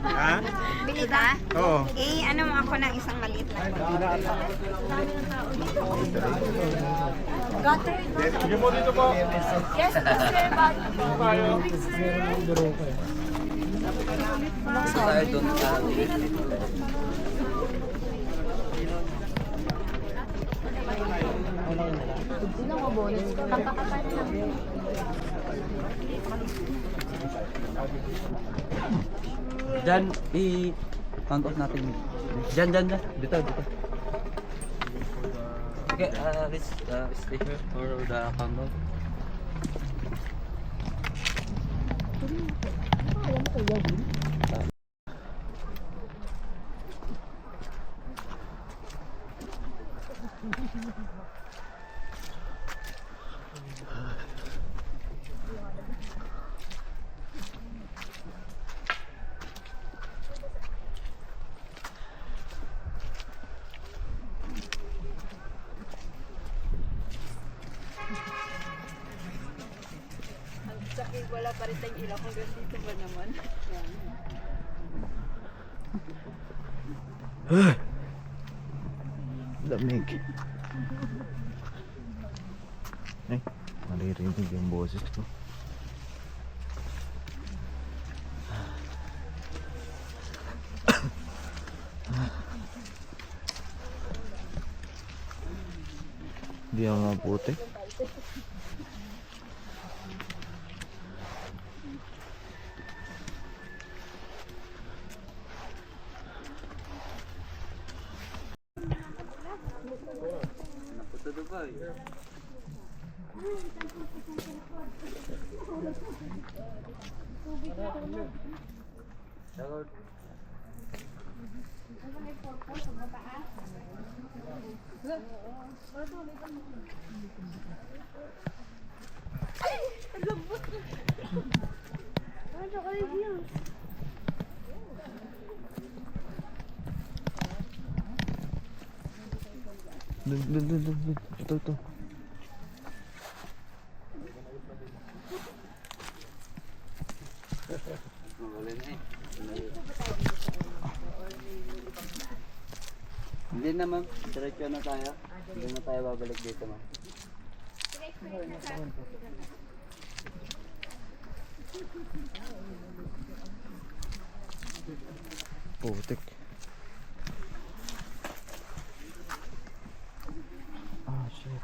Ha? Bili ka? Oo. Eh, ano mo ako ng isang maliit lang. Sige po dito po. Yes, sir. Tayo doon sa Diyan, i-count off natin. Diyan. Dito. Okay, let's stay here for the countdown. Wala pa rin tayong ilaw kung dito ba naman. Lamig. Ay, maririnig yung boses ko. Hindi ako mabuti. Napunta Dubai. Shout. Dun. Ito. Wala na eh. Hindi na ma'am, diretso na tayo. Hindi na tayo babalik dito ma'am. Putik. Ah, shit.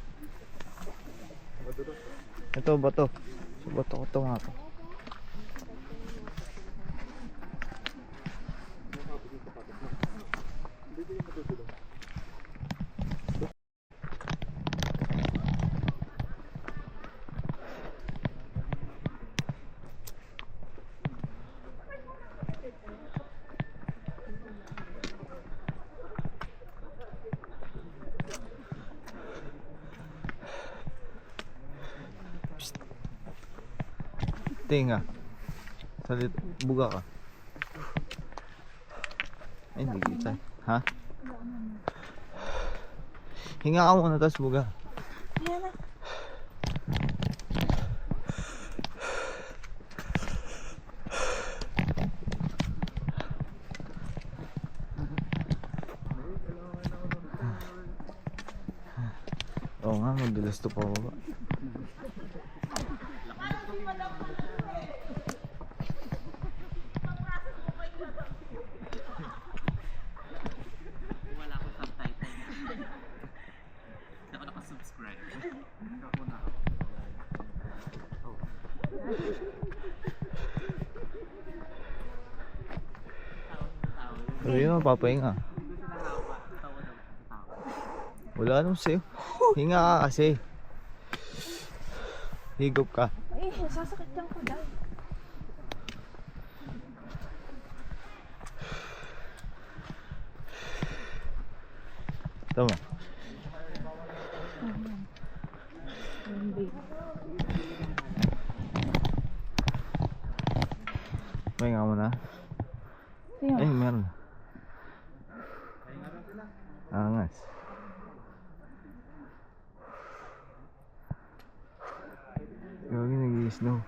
Ito, bato. So, bato ko ito nga to. Tinga. Salit, buga ka. Ay, hindi kita. Ha? Hinga ka muna, tapos buga. Oo nga, madulas to pa baba. Wala akong subtitle. Hindi ako nakasubscribe. Sabi mo, papahinga. Wala nung sa'yo. Hinga ka kasi. Higop ka. Ay, sasakit lang ko daw. Tama. Pahinga mo na. Ay, meron. Angas. Gawin nag-i-snow.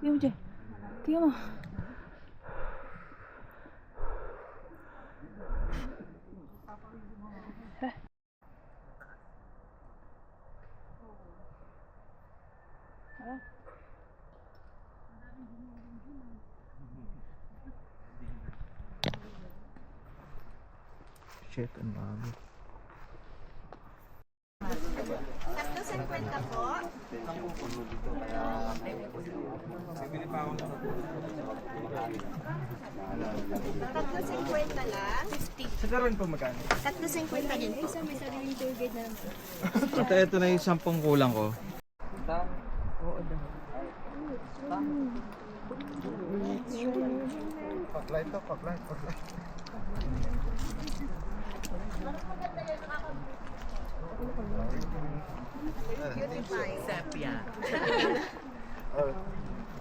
Tingnan mo dyan. Tingnan mo. Shit, ang dami. Tatlo 50 po. Tatlo 50 lang. 50. Sa karoon po magkano? Tatlo 50 din po. Ate, ito na yung 10 kulang ko. Pag-light to, pag-light.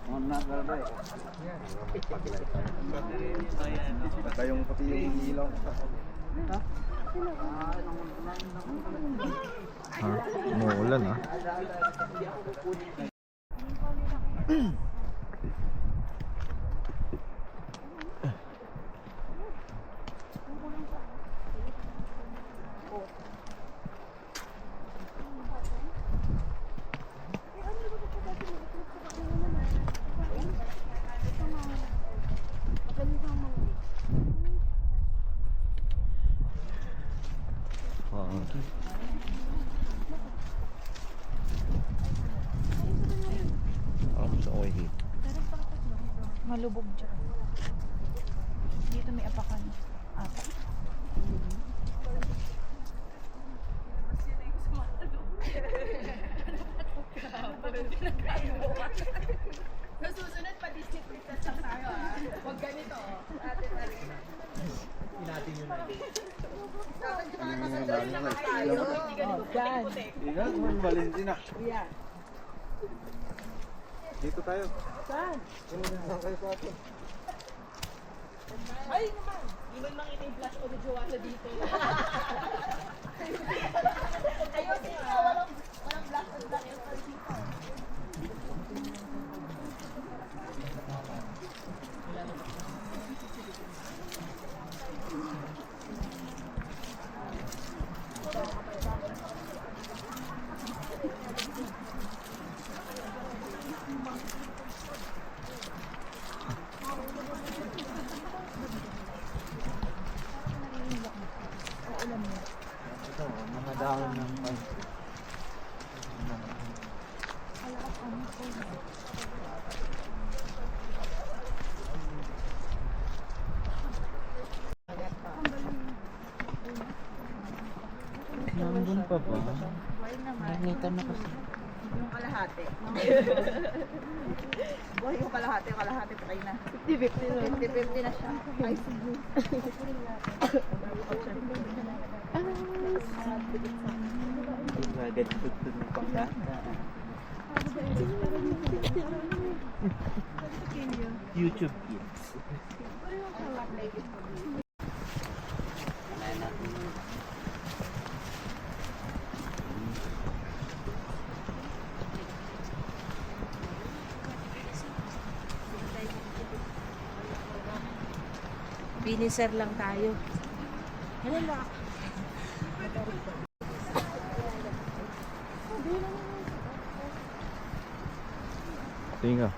Mga naglalay. Baka yung pati yung ilaw. Ha? Umuulan ah. Ako sa oil. Malubog dyan. Dito may apakan. Apa. Nasusunod pa Disney Princess lang tayo ah. Huwag ganito. Ingat mo yung Valentina. Dito tayo. Ito, mga dahon ng pan. Nandun pa ba? Nakita na kasi. Yung kalahati. Buhay yung kalahati patay na. 50-50 na siya. Ay, sige. Agad tutun ng pangkata. YouTube Kids. Finisher lang tayo. Hala. Tinga.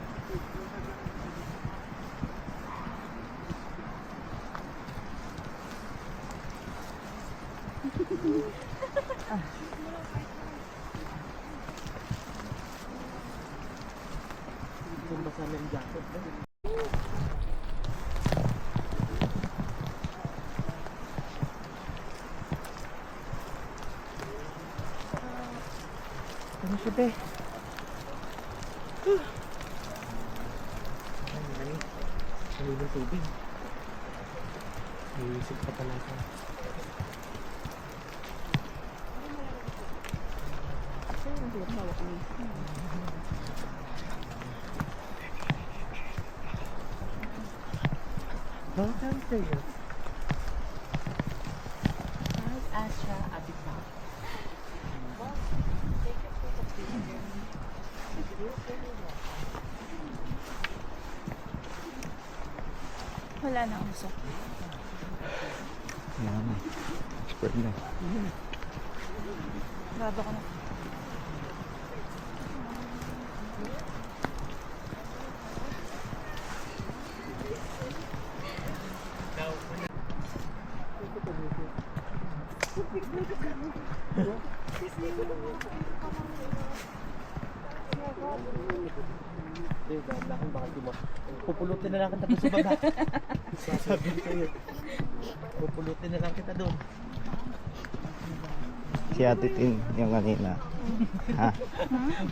Ano siya be? Ano yung tubig? Iisip pa pala ka. Welcome to you. Astra Abipa. Wala na usok. Yan. Expert na. Grabe ko na. Pupulutin na lang kita sa baba. Sabi ko sa'yo. Pupulutin na lang kita doon. Si Ate Tin, yung kanina. Ha?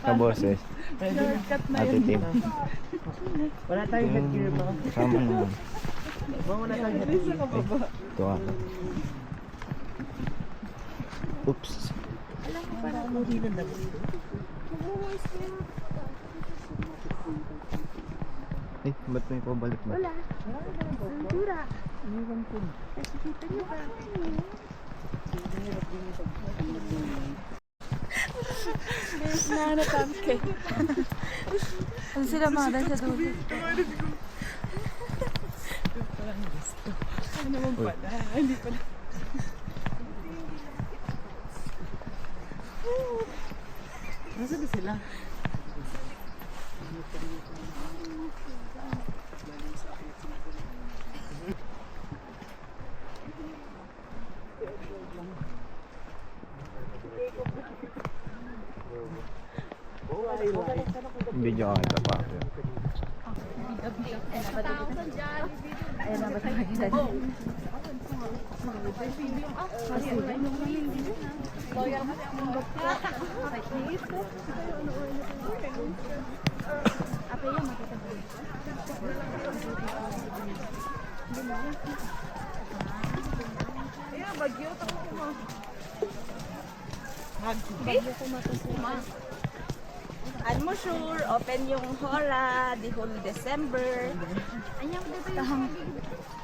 Kaboses. Shortcut na Ate Tin. Wala tayong headgear ba? Sama naman. Wala tayong headgear. Ito ako. Oops. Alam mo, parang hindi na lang. Eh, ba't may pabalik ba? Wala. Sura. Nakikita niyo ba? Nanatap ka. Ano sila mga sa dulo? Ano naman pala? Hindi pala. Nasaan na sila? Video ka kita pa. Ayan na ba tayo dyan? Ano mo sure, open yung Hora, the whole December.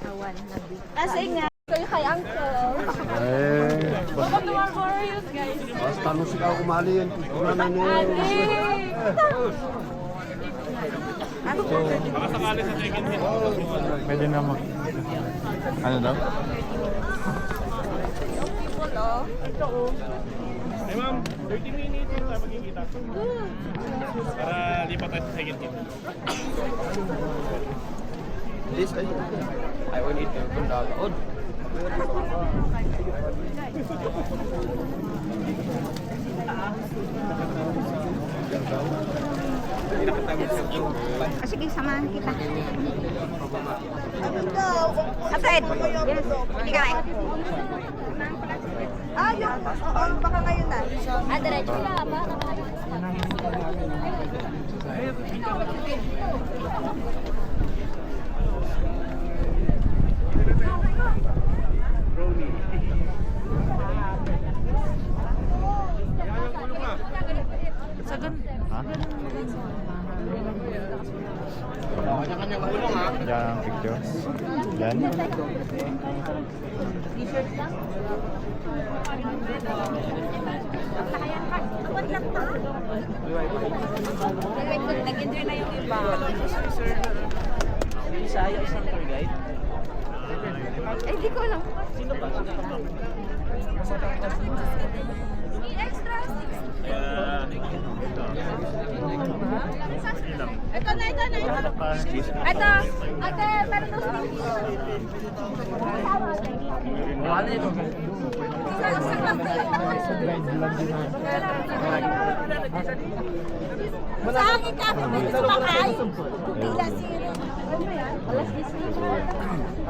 Awan na big. Kasi nga, kayo kay Uncle. Eh, Welcome to our Warriors, guys. Basta nung sila kumali yan. Una na niya. pwede na mag... Ano daw? People, oh. Hey ma'am, 30 minutes tayo magkikita. Para lipat tayo sa second hit. This I will eat your kundal. Sige, samahan kita. Atid! Yes. Hindi ka eh. Ah, yung, baka ngayon na. Ah, diretso lang ba? Ha? Diyan ang picture. Diyan. T-shirt lang? Nag-enjoy na yung iba. Isaya isang tour guide. Eh, di ko alam. Sino ba? Sino ka ba? Extra 60. Ito na. Ito. Ate, meron daw sticky. Ano ito? Sa akin ka, kung may sumakay. Pila zero. Ano yan? Alas 10.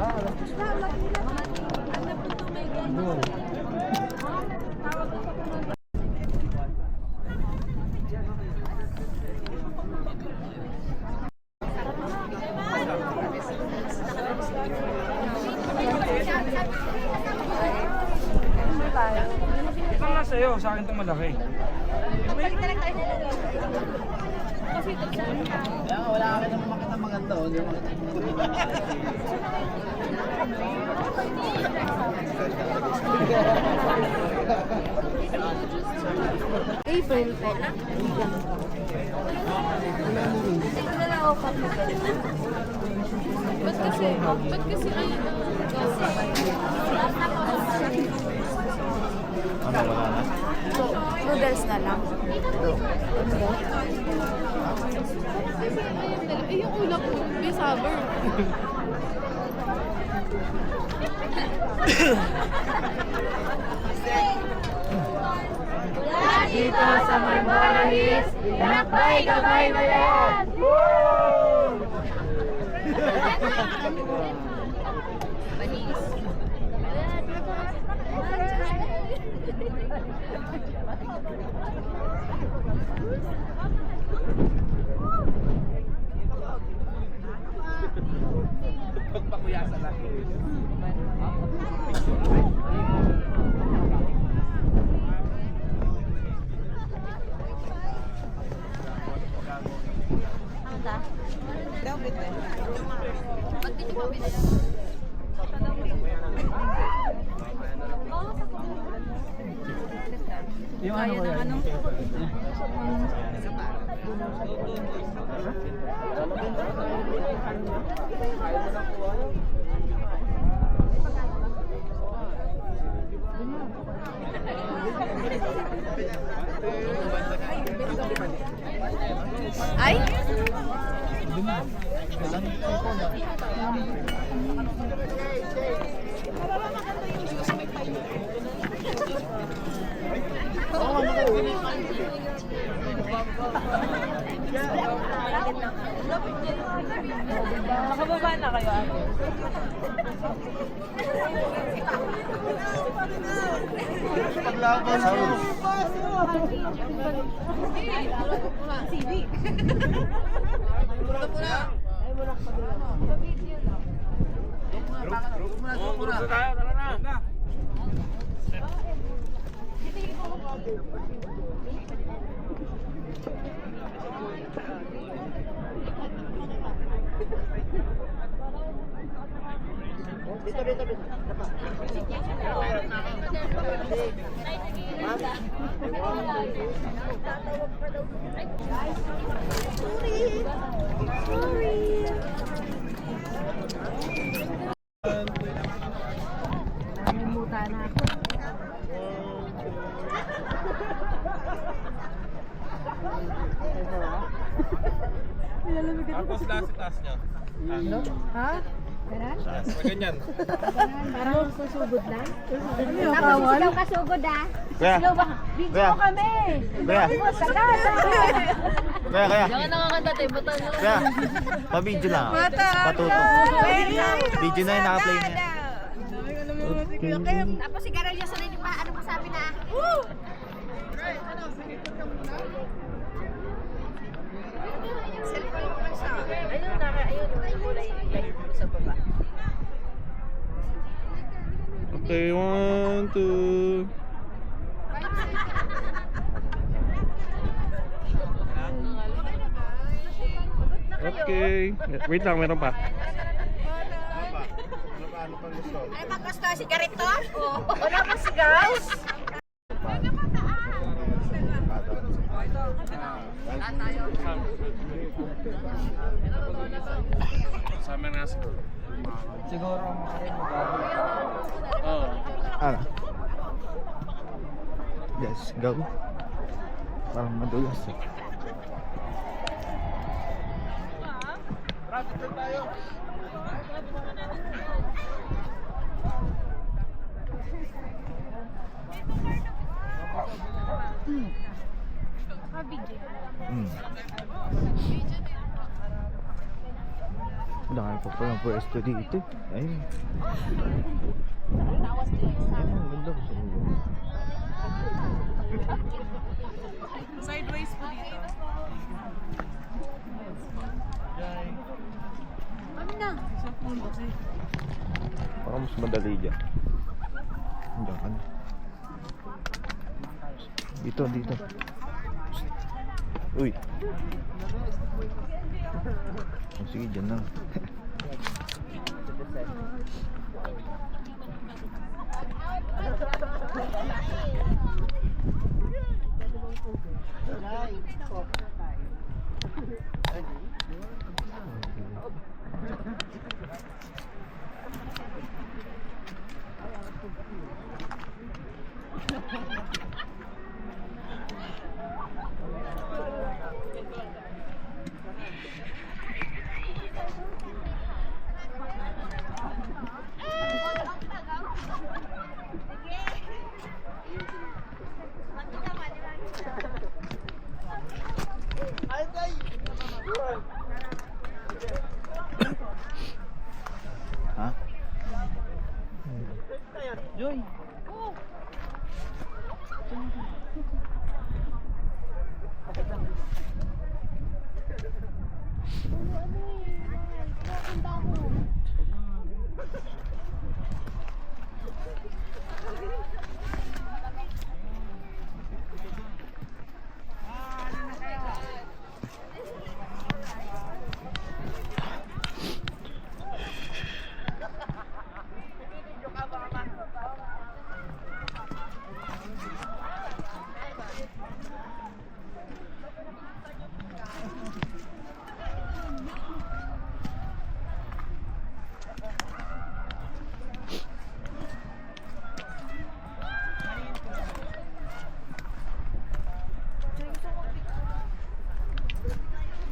Itong nasa iyo, sa akin itong malaki. Wala ka naman makita maganda. Hindi mo makita April pa. Ba't kasi ay, Ano, wala na? noodles na lang. Eh, yung ulam ko, may sour. Dito sa Marmoris, tinakbay kamay bayan! Pagpakuyasan lang. Yung ano ko yan? Ay? Makababa na kayo, ate. Gusto tayo, tara na. Nalimutan na ako. Tapos last taas niya. Ha? Ganun? Ganyan. Parang susugod lang? Tapos sigaw kasugod ah. Kuya, Sigaw ba? Video Kuya. kami! kuya, Sagada! kuya. Diyan ka nakakanta tayo, buta na. Kuya, pa-video lang. Patuto. Video na yun, naka-play na yan. Tapos si Garelio sa rin pa, ano masabi na? Okay, 1, 2. Okay. Wait lang, meron pa. Ano bang gusto? Sigarito? Wala pa sigaw? Summer nga siguro. Siguro ang maaaring mag-aaral. Oo. Ano? Let's go. Parang madulas eh. Dami pa palang pwesto dito. Ayun. Ayun, ganda ko sa ulo. Sideways po dito. Parang mas madali dyan. Diyan ka na. Dito, dito. Uy. Oh, sige, dyan lang. Ha? Joy.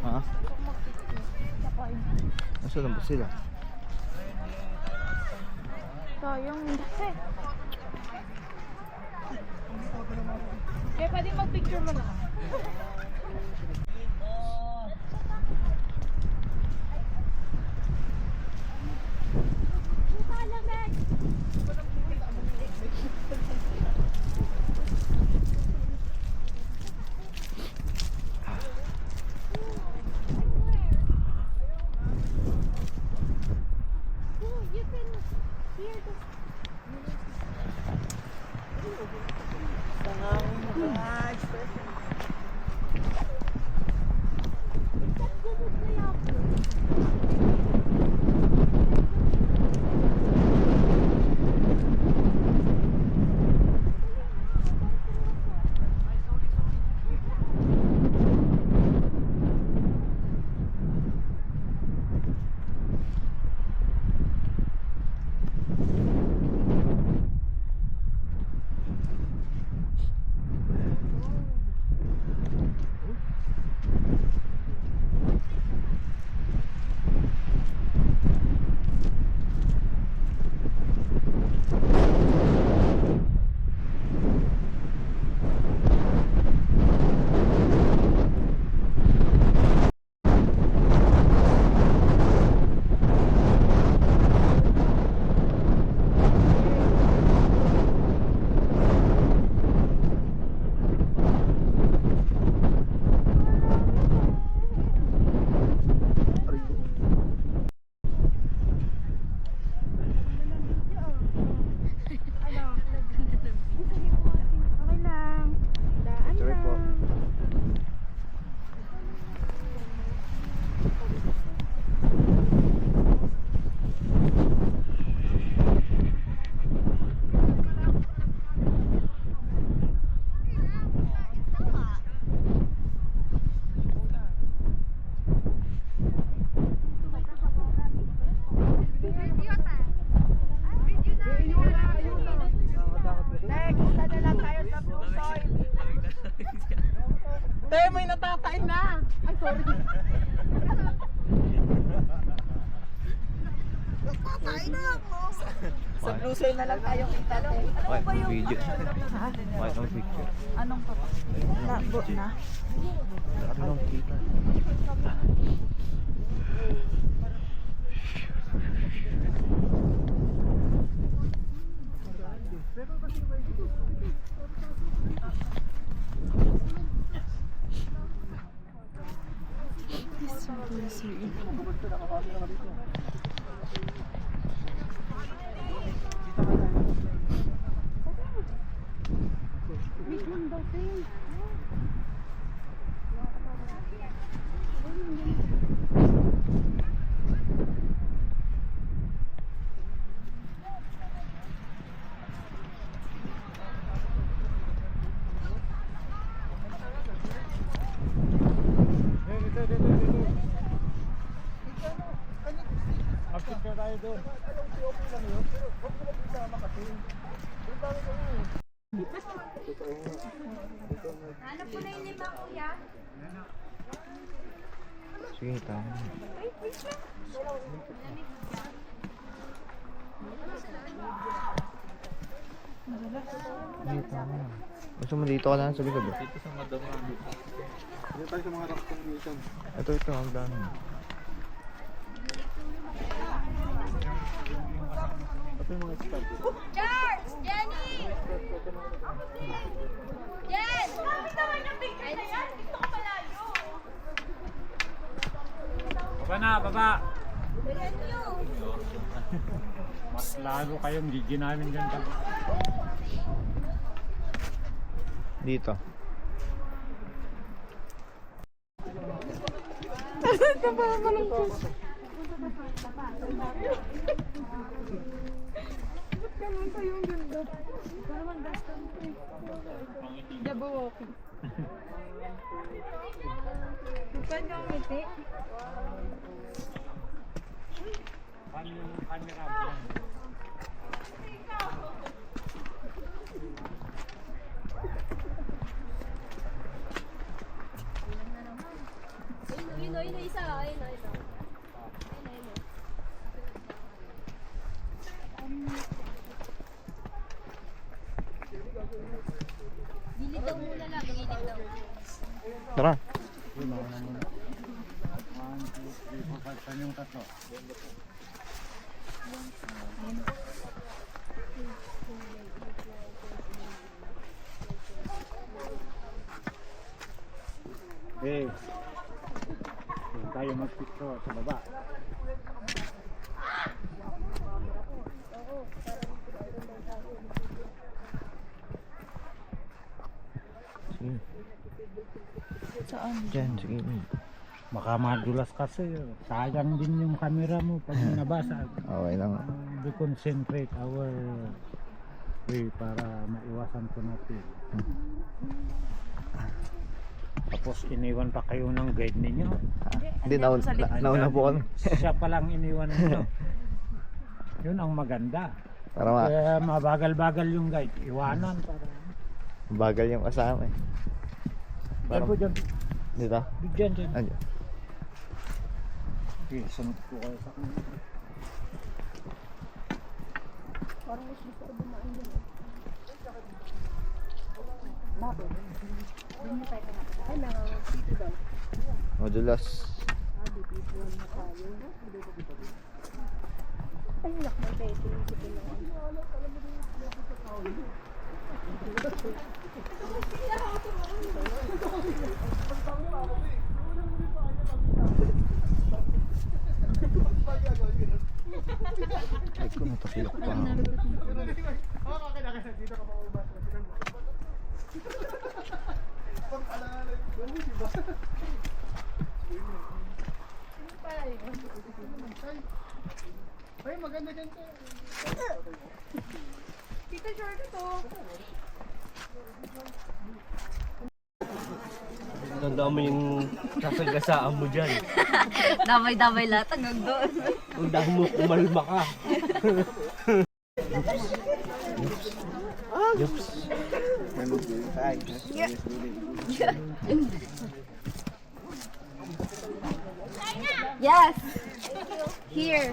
Ha? Nasaan ba sila? Sayang, hindi. Kaya pwede mag-picture mo na. Tayo may natatain na. Ay, sorry. Sa blue cell na lang tayo kita. Wait, video. Wait, no picture. Anong to? Labo na. Anong kita? Mag-picture tayo doon. Ano po na yung lima, kuya? Sige, tama. Sige, tama. Gusto mo dito ka lang sa likod? Dito sa madam. Dito tayo sa mga rock condition. Ito, ang dami. Charles! Jenny! Jen! Kapit naman yung picture na yan! Dito ko malayo! Baba na, baba! Bilan nyo! Mas lalo kayong giginamin dyan. Dito. Yun o, isa. Ayun o. Gilid daw muna lang. Gilid daw. Tara. Saan yung tatlo? Okay. Doon tayo mag-picture sa baba. Sige. Saan? Diyan, sige. Baka madulas kasi. Sayang din yung camera mo pag nabasa. Okay lang. We concentrate our way para maiwasan po natin. Tapos iniwan pa kayo ng guide ninyo. Hindi, nauna po kami. Siya palang iniwan ninyo. Yun ang maganda. Para Kaya mabagal-bagal yung guide. Iwanan para. bagal yung kasama eh. Diyan po dyan. Dito? Diyan, dyan. Andiyan. Okay, sunod po kayo sa kanya. Modulas. Ay ko, natapilok pa. Tandaan mo yung sasagasaan mo dyan. Damay-damay lahat hanggang doon. Kung dahil mo kumalma ka. Yups. Yes! Here.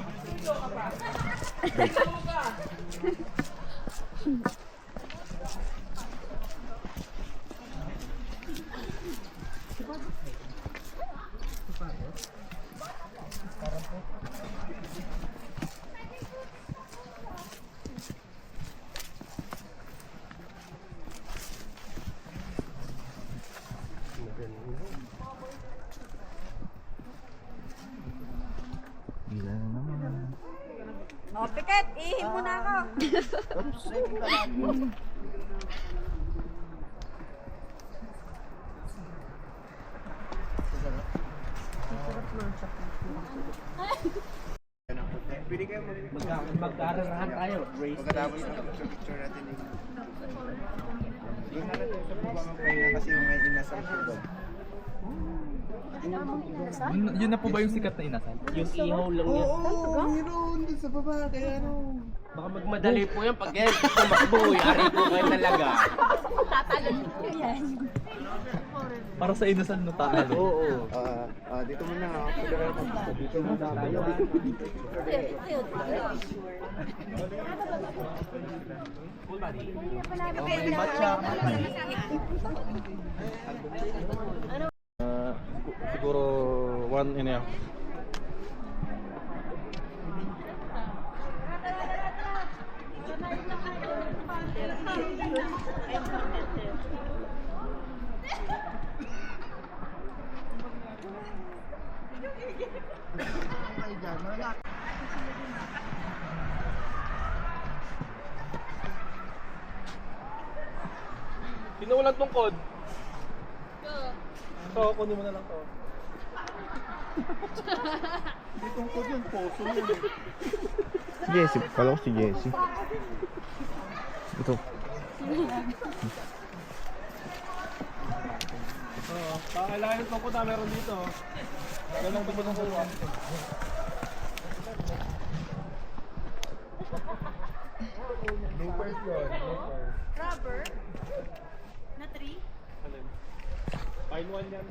Gila na naman. O, Piket, ihim mo na ako. Magkararahan tayo. Pagkatapos ng picture natin eh. Doon na natin sa baba magpahinga kasi yung may inasal ko doon. Yun na po ba yung sikat na inasal? Yung ihaw lang yan. Oo, meron doon sa baba. Kaya ano. Baka magmadali po yan pag yan tumakbo. Yari po kayo talaga. Tatalon ko yan. Para sa inasal na tayo. Oo. Dito muna ako. Dito muna tayo. Siguro 1.5. Sino walang tungkod? Ito, kunin mo na lang to. Hindi tungkod yun, poso yun. Si Jessie, kala ko si Jessie. Ito. Oo, kailangan yung tungkod na meron dito. Ganang tungkod ng kuha. Loopers yun. Rubber? Na 3? Alin? Fine one yan.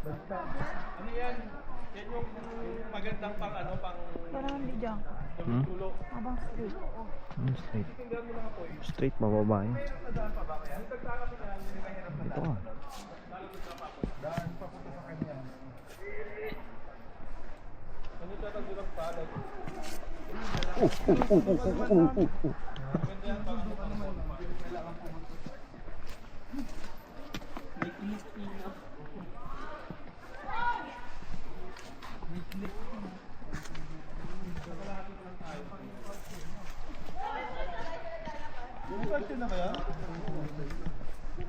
Ano yan? Yan yung magandang pang ano, pang Parang hindi dyan. tulo. Habang street. Straight. Straight, bababa yun. Ito ka. Ano tatawag ng palad?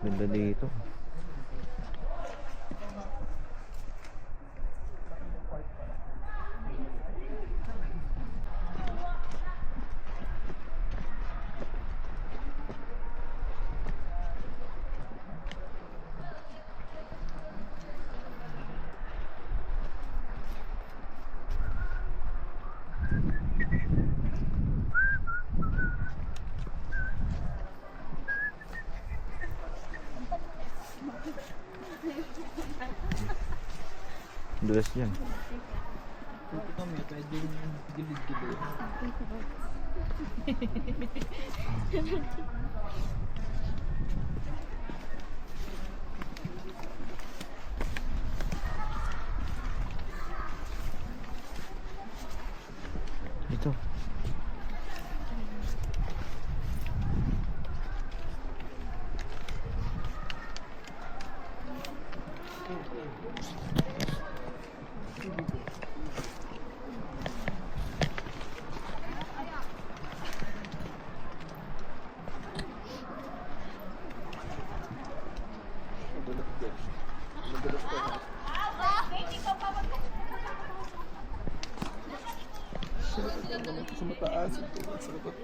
Ganda dito. Dulas yan. Ito kami, pwedeng gilid-gilid. Ito. Sa mataas. Sa likod.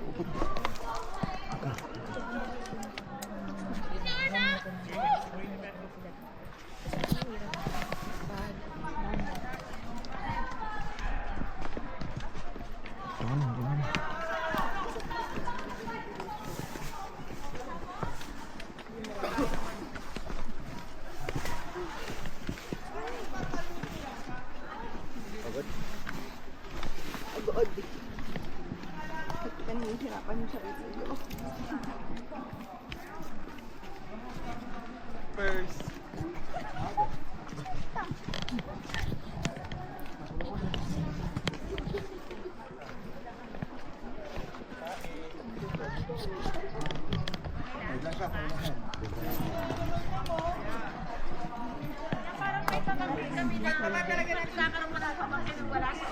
First. Parang may pamangkin kami na naman talaga nagkakaroon mo ng pamangkin ng wala sa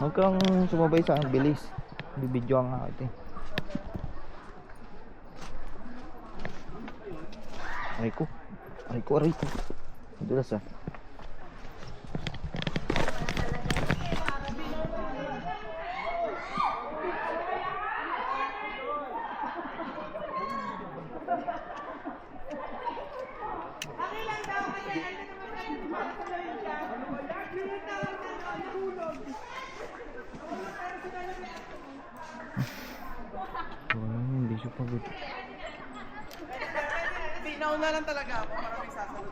Huwag kang sumabay sa akin, bilis. Bibidyo ang ate. Aray ko. Aray ko. Madulas ah. Medyo pagod. Hindi, nauna lang talaga ako. Maraming sasalot.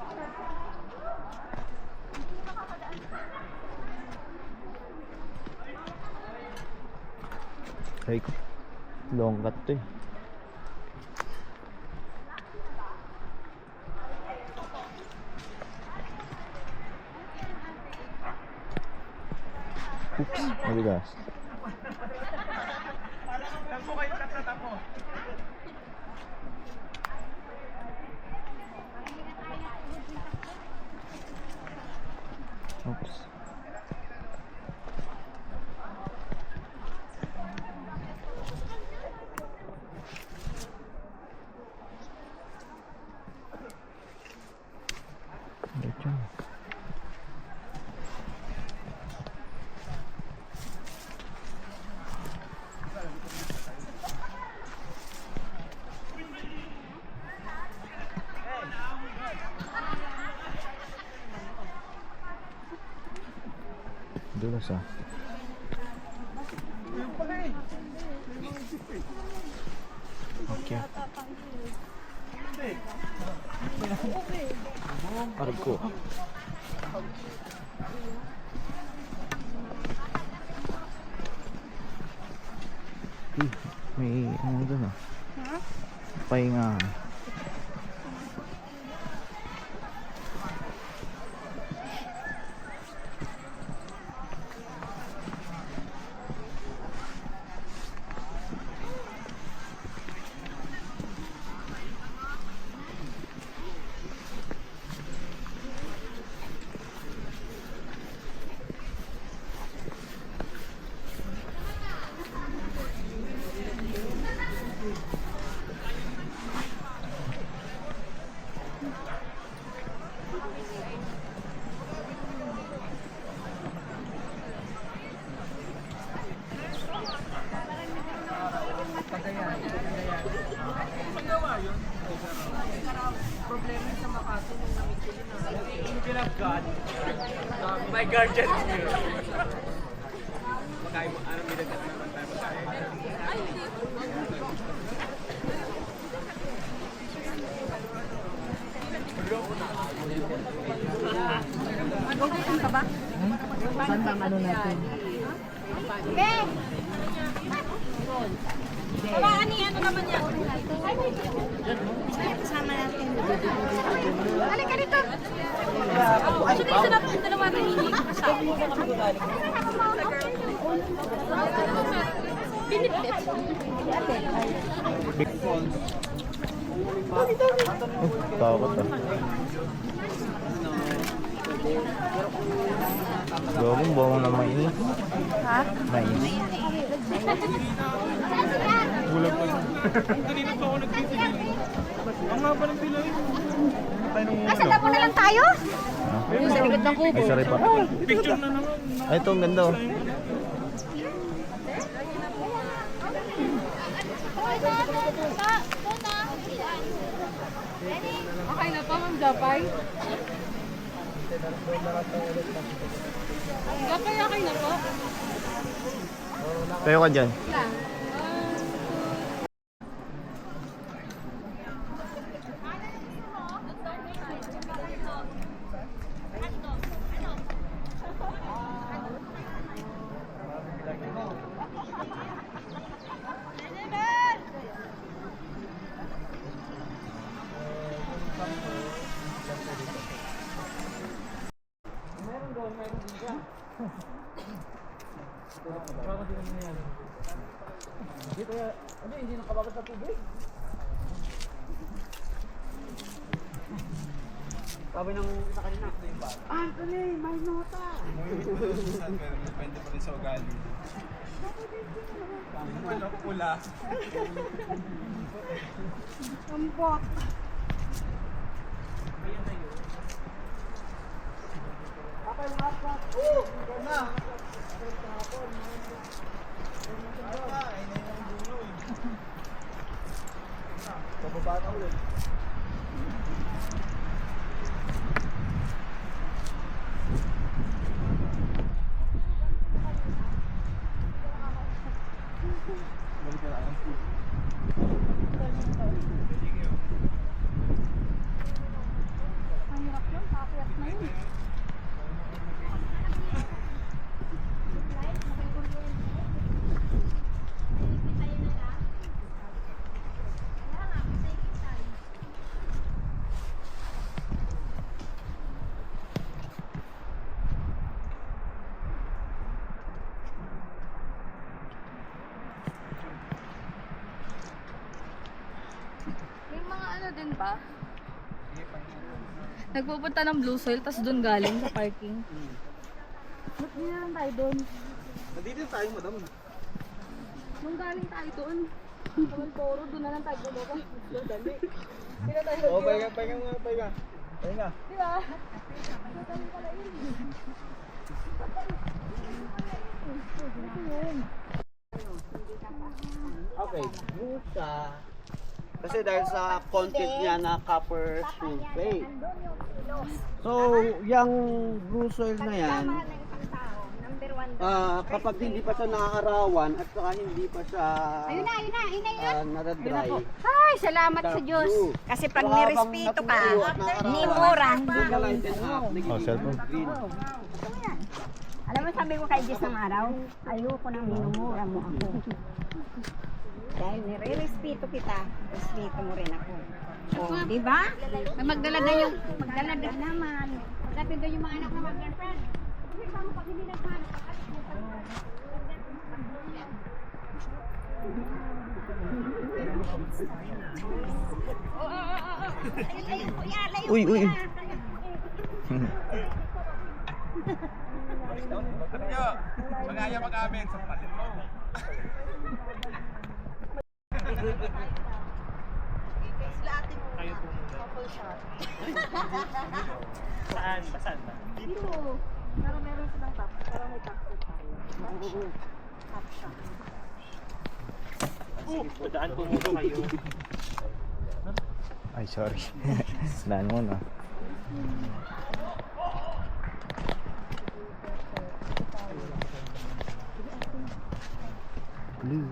Ay ko. Long cut to eh. Oops, nabigas. Lang po kayo taklat ako. Oops. Diretso. Dulas ah. Okay. Arab ko. May ano doon ah. Pahinga. My guardian is here. Pagkain mo, anong binagat naman tayo pagkain? Saan bang ano natin? Be! Baba, ano naman yan? Kasama natin. Halika dito! Actually, isa na itong dalawa na hindi kasama. Pinipit. Big Falls. Takot ah. Gawang bawang na mainit. Ha? Mainit. Bulag pa lang. Kanina pa ako nagtitigil. Ang nga pa ng pila yun. Nasa labo na lang tayo? Yung sa likod ng kubo. Ay, sorry pa. Picture na naman. Ay, ito, ang ganda oh. Okay na po, Ma'am Japay. Japay, okay na po. Tayo ka dyan. Anthony, may nota. Depende pa rin sa ugali. Ano, pula. Ambot. Pababa na ulit. Balik na lang. Mahirap yun, papayat na yun. May mga ano din ba? Nagpupunta ng Blue Soil, tapos doon galing sa parking. Ba't di na lang tayo doon? Nandito tayo, madam. Nung galing tayo doon, Kamal Toro, doon na lang tayo bumaba. Dali. Sino tayo? Oo, pahinga nga, pahinga. Pahinga. Di ba? Dali pala yun. Okay, busa. Kasi dahil sa content niya na copper sulfate. So, yung blue soil na yan, kapag hindi pa siya naaarawan at saka hindi pa siya Ayun na. nadadry. Ay, salamat sa Diyos. Kasi pag nirespeto ka, nimuran. Oh, cellphone. Alam mo, sabi ko kay Diyos ng araw, ayoko nang minumura mo ako. Dahil nire-respeto kita, respeto mo rin ako. O, di ba? Magdala naman. Pagdating doon yung mga anak na mag-girlfriend. Hindi ba mo pag hindi naghanap? Uy, uy. Ano nyo? Magaya mag-amin sa patin mo. Kayo po muna. Saan? Saan ba? Dito. Meron silang top. Parang may top. Top shop. Daan po muna kayo. Ay, sorry. Daan mo na. Blue.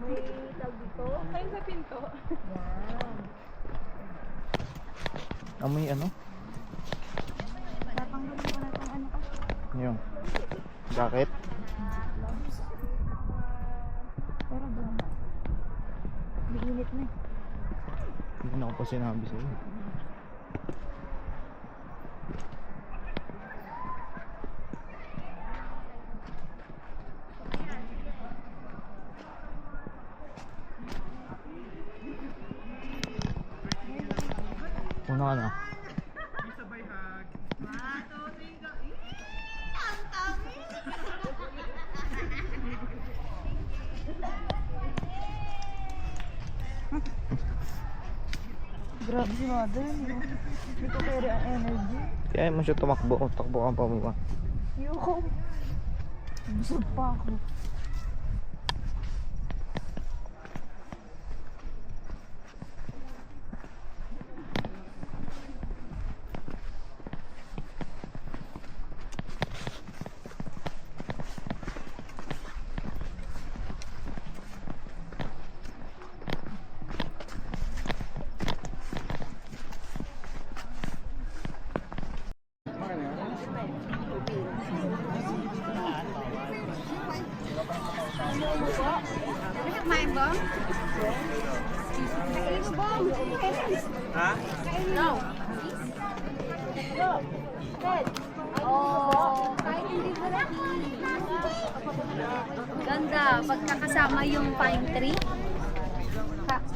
May tag dito. Kayo sa pinto. Amoy ano? Tatanggalin ko na itong ano ka. Yung jacket. Pero doon. Mainit na eh. Hindi na ako pa sinabi sa'yo. Una ka na. Grabe si mother. Hindi ko carry ang energy. Kaya mo siya tumakbo. Takbo ka pa mo ba? Ayoko. Busog pa ako. Gusto kumain ba? Kainin mo ba? Ha? No. Oh, kahit hindi mo na. Ganda, pagkakasama yung pine tree.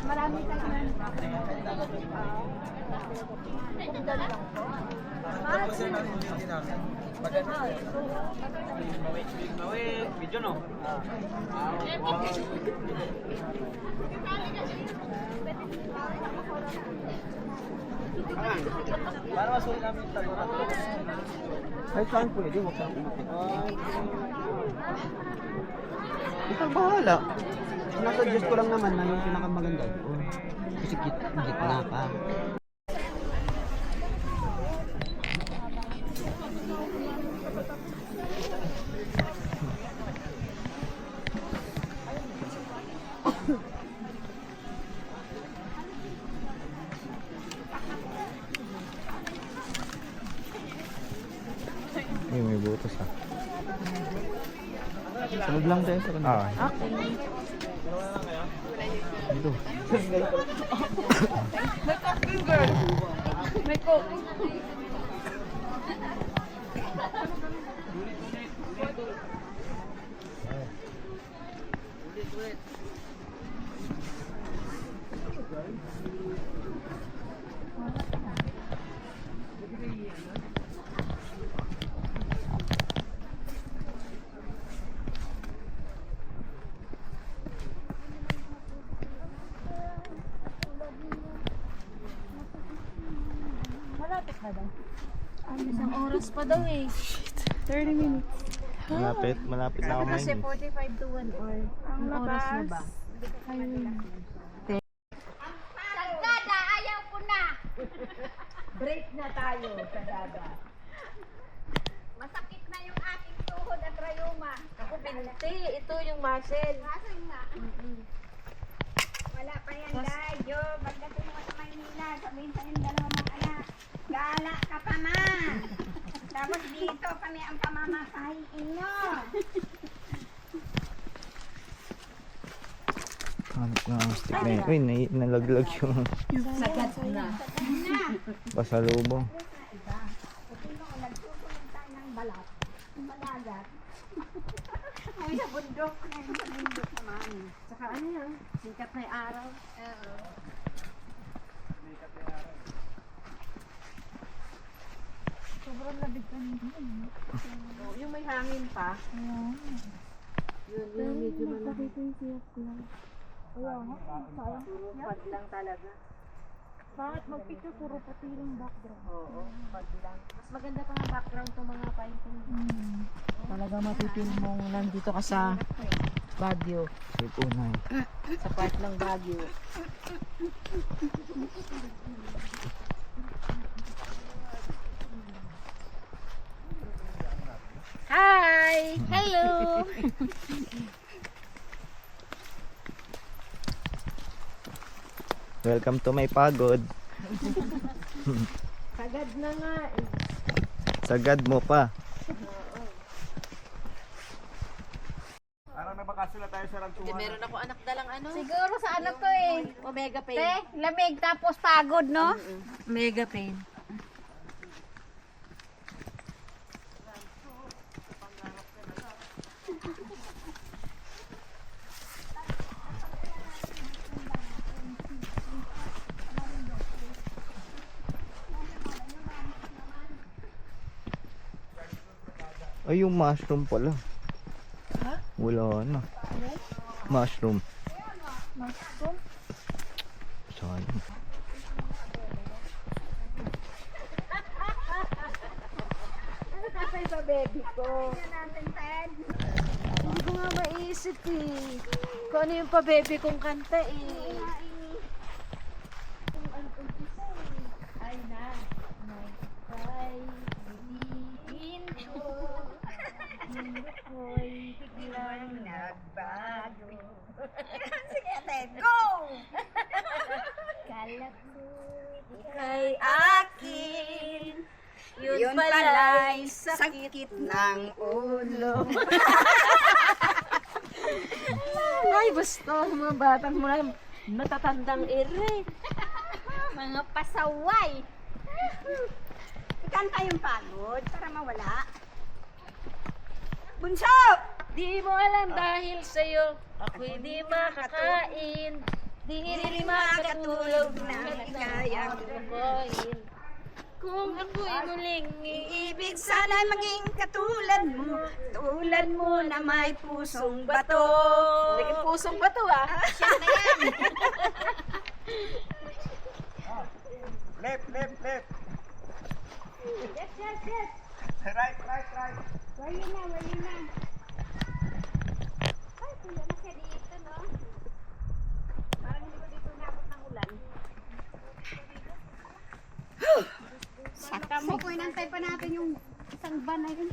Marami tayo na. Mawit, video no? Para masulit namin yung tayo. Ay, saan pwede? Huwag kang umakit. Ikaw bahala. Sinasuggest ko lang naman na yung pinakamaganda. Kasi gitna ka. Sunod lang tayo sa kanila. Dito. May coke. Malapit na daw. Isang oras pa daw eh. 30 minutes. Malapit na ako Kasi main. 45 to 1 hour. Ang oras na ba? Sagada, ayaw ko na. Break na tayo sa daga. Masakit na yung aking tuhod at rayuma. Ako binti. Ito yung muscle. Asan na? Wala pa yan, Dayo. Pagdating mo sa Maynila, sabihin sa yung dalawang mong anak, gala ka pa man. Tapos dito kami ang pamamasahin nyo. Hanap na ang stick na yun. Uy, nalaglag yung Sagad na. pasalubong. Kung nagsusunod tayo ng balat, malagat. Uy, sa bundok. Sa bundok naman. Saka ano yan? Sikat na yung araw. Sobrang labig pa nito. Yung may hangin pa. Yun medyo malaki. Pad lang talaga. Bakit mag-picture puro pati yung background? Oo, pad lang. Mas maganda pa ang background ng mga painting. Talaga mapipil mong nandito ka sa Baguio. Sipunay. Sa part ng Baguio. Hi! Hello! Welcome to my pagod. Sagad na nga eh. Sagad mo pa. Parang nabakasyon na tayo sa ranchuan. Meron ako anak dalang ano? Siguro sa ano to eh. Omega Pain. Te, lamig tapos pagod, no? Omega Pain. Ay, yung mushroom pala. Wala na. Mushroom. Mushroom? Sayang. Kapay sa baby ko. Natin, Ted. Hindi ko nga maisip eh. Kung ano yung pa-baby kong kanta eh. Ay na. Ay, Din ko. ko'y Biglang nagbago. Sige, Ted, go! Kala ko kay akin. Yun pala'y sakit ng ulo. Ay, basta mga batang mo na natatandang ere. Mga pasaway. Ikanta yung pagod para mawala. Bunso! Di mo alam dahil sa'yo, ako'y di makakain. Di rin makatulog na kayang lukoyin. Kung ako'y muling Ibig sana maging katulad mo. Tulad mo na may pusong bato. naging pusong ba to ah? Siya na yan. Left, left, left. Yes, yes, yes. Right, right, right. Where you na, where you na? Ay, kuya na siya dito, no? Parang hindi ko dito nakot ng ulan. Saka mo, inantay pa natin yung isang van na yun.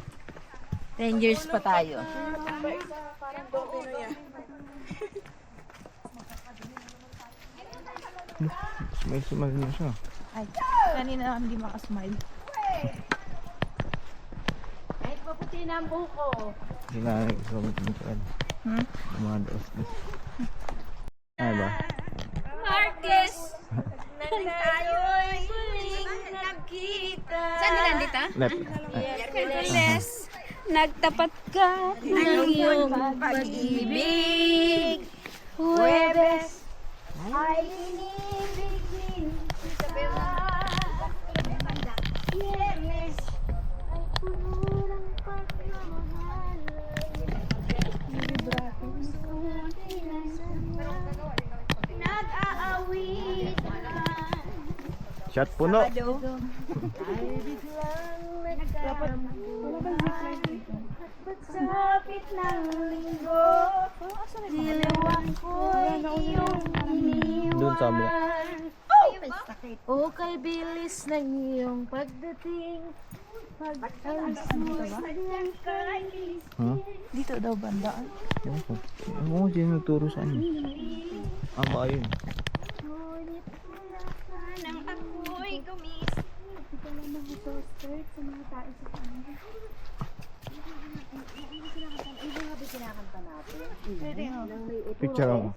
10 years pa tayo. May smile na siya. Kanina hindi makasmile. Kahit maputi na ang buko. Kailangan i-comment mo sa ano. Mga dos. Ay ba? Martes, nang tayo'y muling nagkita. Saan nila dito? Left. Ay. Miyerkules, nagtapat ka ng iyong pag-ibig. Huwebes, Ay, inibig din kita. Viernes, ay puno ng pagmamahal. Nag-aawit Shot puno. ay biglang nagkamahal. Pagsapit ng linggo, niliwang ko'y iyong Doon sa abla. O kay bilis ng iyong pagdating. Pag-alis mo sa diyang kalis. Ha? Dito daw bandaan. Ewan ko. Ewan ko sino nagturo sa ano. Baka yun. Ngunit wala ka nang ako'y gumising. Hindi ko lang mag-toaster sa mga tao sa kanila. Picture ako.